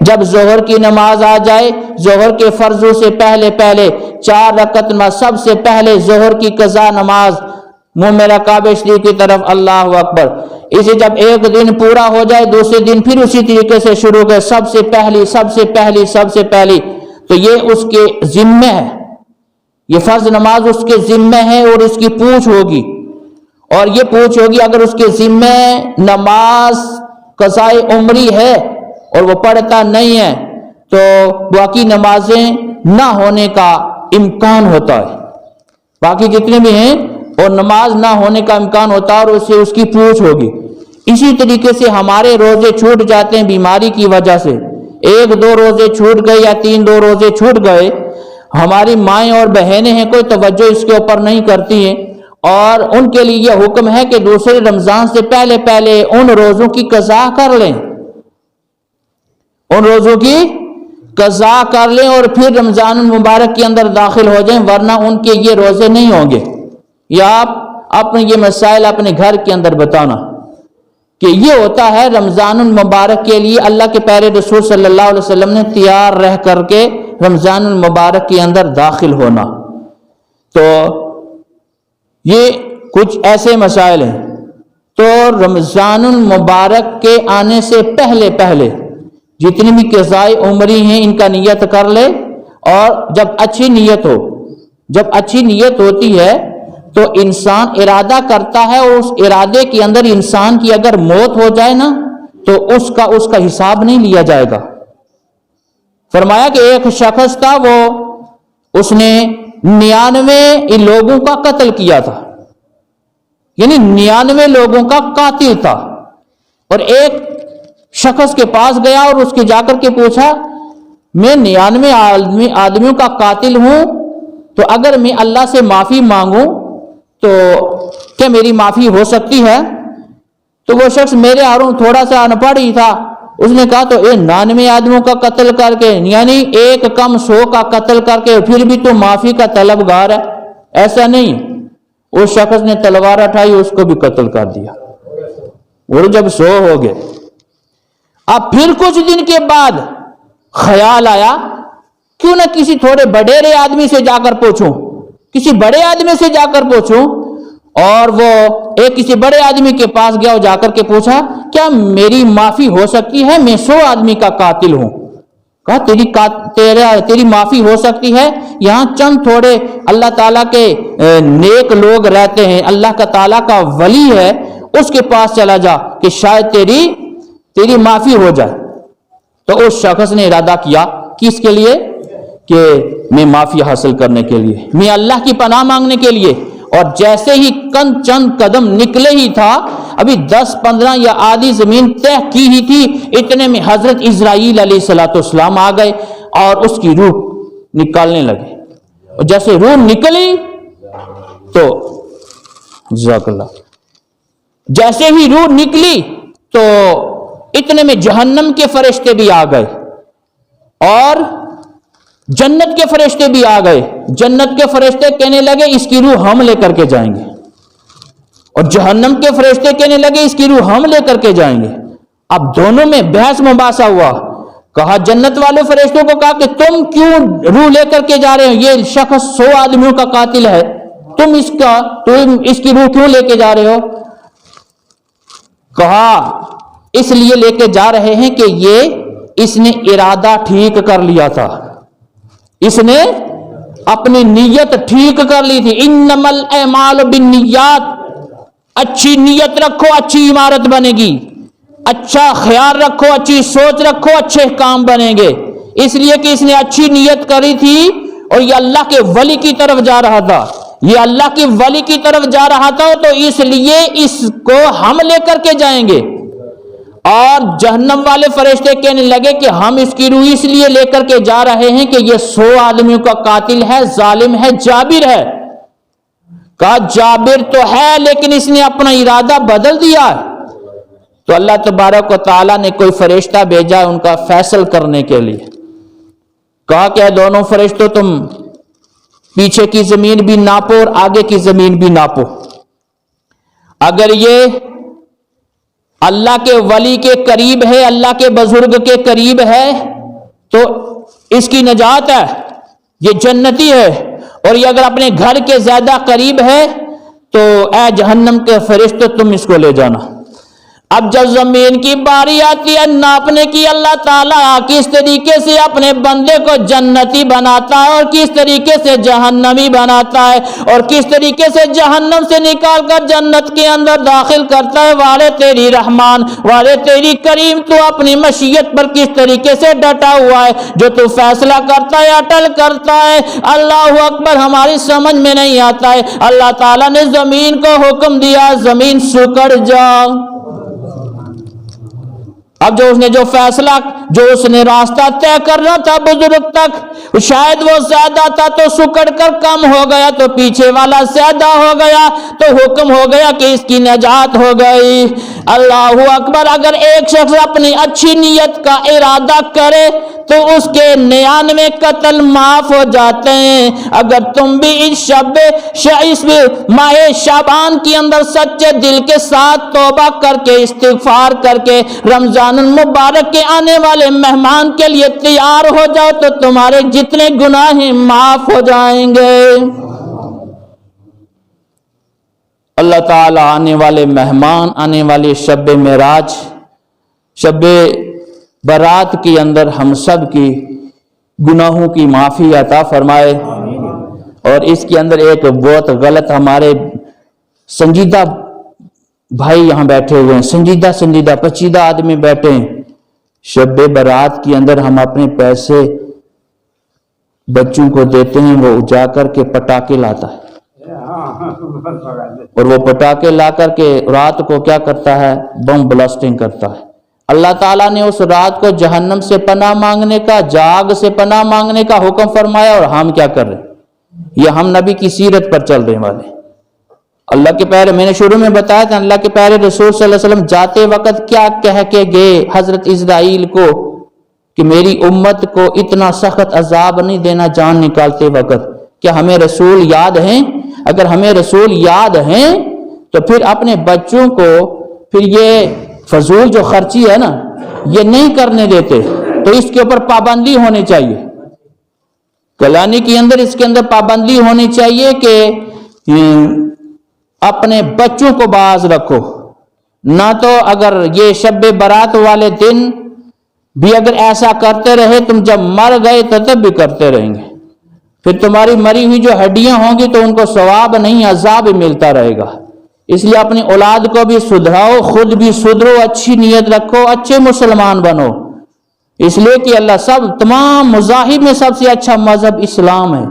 جب ظہر کی نماز آ جائے، ظہر کے فرضوں سے پہلے 4 رکعت نماز، سب سے پہلے ظہر کی قضا نماز، منہ میرا کعبہ شریف کی طرف، اللہ اکبر۔ اسے جب ایک دن پورا ہو جائے، دوسرے دن پھر اسی طریقے سے شروع کرے، سب سے پہلی، تو یہ اس کے ذمہ ہے، یہ فرض نماز اس کے ذمہ ہے اور اس کی پوچھ ہوگی، اور یہ پوچھ ہوگی اگر اس کے ذمہ نماز قضائے عمری ہے اور وہ پڑھتا نہیں ہے تو باقی نمازیں نہ ہونے کا امکان ہوتا ہے، باقی جتنے بھی ہیں اور نماز نہ ہونے کا امکان ہوتا ہے اور اسے اس کی پوچھ ہوگی۔ اسی طریقے سے ہمارے روزے چھوٹ جاتے ہیں بیماری کی وجہ سے، 1-2 روزے چھوٹ گئے یا 3-2 روزے چھوٹ گئے، ہماری مائیں اور بہنیں ہیں کوئی توجہ اس کے اوپر نہیں کرتی ہیں، اور ان کے لیے یہ حکم ہے کہ دوسرے رمضان سے پہلے ان روزوں کی قضا کر لیں، ان روزوں کی قضا کر لیں اور پھر رمضان المبارک کے اندر داخل ہو جائیں، ورنہ ان کے یہ روزے نہیں ہوں گے۔ یا آپ اپنے یہ مسائل اپنے گھر کے اندر بتانا کہ یہ ہوتا ہے رمضان المبارک کے لیے اللہ کے پیارے رسول صلی اللہ علیہ وسلم نے تیار رہ کر کے رمضان المبارک کے اندر داخل ہونا۔ تو یہ کچھ ایسے مسائل ہیں، تو رمضان المبارک کے آنے سے پہلے جتنی بھی قضائے عمری ہیں ان کا نیت کر لے، اور جب اچھی نیت ہوتی ہے تو انسان ارادہ کرتا ہے، اور اس ارادے کے اندر انسان کی اگر موت ہو جائے نا تو اس کا حساب نہیں لیا جائے گا۔ فرمایا کہ ایک شخص تھا، اس نے 99 لوگوں کا قتل کیا تھا، یعنی 99 لوگوں کا قاتل تھا، اور ایک شخص کے پاس گیا اور اس کے جا کر کے پوچھا میں 99 آدمیوں کا قاتل ہوں، تو اگر میں اللہ سے معافی مانگوں تو کیا میری معافی ہو سکتی ہے؟ تو وہ شخص میرے ہاروں تھوڑا سا ان پڑھ ہی تھا، اس نے کہا تو 99 آدمیوں کا قتل کر کے، یعنی ایک کم 100 کا قتل کر کے پھر بھی تو معافی کا طلبگار ہے؟ ایسا نہیں۔ اس شخص نے تلوار اٹھائی، اس کو بھی قتل کر دیا، اور جب 100 ہو گئے، اب پھر کچھ دن کے بعد خیال آیا کیوں نہ کسی تھوڑے بڑے آدمی سے جا کر پوچھوں، کسی بڑے آدمی سے جا کر پوچھوں، اور وہ ایک کسی بڑے آدمی کے پاس گیا اور جا کر کے پوچھا کیا میری معافی ہو سکتی ہے؟ میں 100 آدمی کا قاتل ہوں۔ کہا تیری معافی ہو سکتی ہے، یہاں چند تھوڑے اللہ تعالیٰ کے نیک لوگ رہتے ہیں، اللہ کا تعالیٰ کا ولی ہے، اس کے پاس چلا جا کہ شاید تیری معافی ہو جائے۔ تو اس شخص نے ارادہ کیا کس کے لیے؟ کہ میں معافی حاصل کرنے کے لیے، میں اللہ کی پناہ مانگنے کے لیے، اور جیسے ہی چند قدم نکلے ہی تھا، ابھی 10-15 یا آدھی زمین طے کی ہی تھی، اتنے میں حضرت اسرائیل علیہ السلام آ گئے اور اس کی روح نکالنے لگے، اور جیسے روح نکلی تو جزاک اللہ، جیسے ہی روح نکلی تو اتنے میں جہنم کے فرشتے بھی آ گئے اور جنت کے فرشتے بھی آ گئے۔ جنت کے فرشتے کہنے لگے اس کی روح ہم لے کر کے جائیں گے، اور جہنم کے فرشتے کہنے لگے اس کی روح ہم لے کر کے جائیں گے۔ اب دونوں میں بحث مباحثہ ہوا، کہا جنت والے فرشتوں کو کہا کہ تم کیوں روح لے کر کے جا رہے ہو؟ یہ شخص 100 آدمیوں کا قاتل ہے، تم اس کی روح کیوں لے کے جا رہے ہو؟ کہا اس لیے لے کے جا رہے ہیں کہ اس نے ارادہ ٹھیک کر لیا تھا، اس نے اپنی نیت ٹھیک کر لی تھی۔ انما الاعمال بالنیات، اچھی نیت رکھو اچھی عمارت بنے گی، اچھا خیال رکھو اچھی سوچ رکھو اچھے کام بنیں گے۔ اس لیے کہ اس نے اچھی نیت کری تھی اور یہ اللہ کے ولی کی طرف جا رہا تھا، یہ اللہ کے ولی کی طرف جا رہا تھا، تو اس لیے اس کو ہم لے کر کے جائیں گے۔ اور جہنم والے فرشتے کہنے لگے کہ ہم اس کی روح اس لیے لے کر کے جا رہے ہیں کہ یہ 100 آدمیوں کا قاتل ہے، ظالم ہے، جابر ہے۔ کہا جابر تو ہے لیکن اس نے اپنا ارادہ بدل دیا ہے۔ تو اللہ تبارک و تعالیٰ نے کوئی فرشتہ بھیجا ان کا فیصل کرنے کے لیے، کہا کہ دونوں فرشتوں تم پیچھے کی زمین بھی ناپو اور آگے کی زمین بھی ناپو، اگر یہ اللہ کے ولی کے قریب ہے، اللہ کے بزرگ کے قریب ہے تو اس کی نجات ہے، یہ جنتی ہے، اور یہ اگر اپنے گھر کے زیادہ قریب ہے تو اے جہنم کے فرشتے تم اس کو لے جانا۔ اب جب زمین کی باری آتی ہے ناپنے کی، اللہ تعالیٰ کس طریقے سے اپنے بندے کو جنتی بناتا ہے اور کس طریقے سے جہنمی بناتا ہے، اور کس طریقے سے جہنم سے نکال کر جنت کے اندر داخل کرتا ہے۔ والے تیری رحمان، والے تیری کریم، تو اپنی مشیت پر کس طریقے سے ڈٹا ہوا ہے، جو تو فیصلہ کرتا ہے اٹل کرتا ہے۔ اللہ اکبر، ہماری سمجھ میں نہیں آتا ہے۔ اللہ تعالیٰ نے زمین کو حکم دیا، زمین سکڑ جاؤ۔ اب جو فیصلہ، جو اس نے راستہ طے کرنا تھا بزرگ تک، شاید وہ زیادہ تھا تو سکڑ کر کم ہو گیا، تو پیچھے والا زیادہ ہو گیا، تو حکم ہو گیا کہ اس کی نجات ہو گئی۔ اللہ اکبر، اگر ایک شخص اپنی اچھی نیت کا ارادہ کرے تو اس کے 99 قتل معاف ہو جاتے ہیں۔ اگر تم بھی اس ماہ شعبان کے اندر سچے دل کے ساتھ توبہ کر کے، استغفار کر کے، رمضان المبارک کے آنے والے مہمان کے لیے تیار ہو جاؤ تو تمہارے جتنے گناہ ہیں معاف ہو جائیں گے۔ اللہ تعالیٰ آنے والے مہمان، آنے والے شب معراج، شب برات کے اندر ہم سب کی گناہوں کی معافی عطا فرمائے۔ اور اس کے اندر ایک بہت غلط، ہمارے سنجیدہ بھائی یہاں بیٹھے ہوئے ہیں، سنجیدہ پیچیدہ آدمی بیٹھے ہیں، شب برات کے اندر ہم اپنے پیسے بچوں کو دیتے ہیں، وہ جا کر کے پٹاخے لاتا ہے، اور وہ پٹاخے لا کر کے رات کو کیا کرتا ہے، بم بلاسٹنگ کرتا ہے۔ اللہ تعالیٰ نے اس رات کو جہنم سے پناہ مانگنے کا، جاگ سے پناہ مانگنے کا حکم فرمایا، اور ہم کیا کر رہے ہیں؟ یہ ہم نبی کی سیرت پر چل رہے والے۔ اللہ کے پیارے، میں نے شروع میں بتایا تھا، اللہ کے پیارے رسول صلی اللہ علیہ وسلم جاتے وقت کیا کہہ کے گئے حضرت اسرائیل کو کہ میری امت کو اتنا سخت عذاب نہیں دینا جان نکالتے وقت۔ کیا ہمیں رسول یاد ہیں؟ اگر ہمیں رسول یاد ہیں تو پھر اپنے بچوں کو پھر یہ فضول جو خرچی ہے نا، یہ نہیں کرنے دیتے، تو اس کے اوپر پابندی ہونی چاہیے۔ کلانی کے اندر اس کے اندر پابندی ہونی چاہیے کہ اپنے بچوں کو باز رکھو، نہ تو اگر یہ شب برات والے دن بھی اگر ایسا کرتے رہے، تم جب مر گئے تو تب بھی کرتے رہیں گے، پھر تمہاری مری ہوئی جو ہڈیاں ہوں گی تو ان کو ثواب نہیں عذاب ملتا رہے گا۔ اس لیے اپنی اولاد کو بھی سدھراؤ، خود بھی سدھرو، اچھی نیت رکھو، اچھے مسلمان بنو، اس لیے کہ اللہ تمام مذاہب میں سب سے اچھا مذہب اسلام ہے۔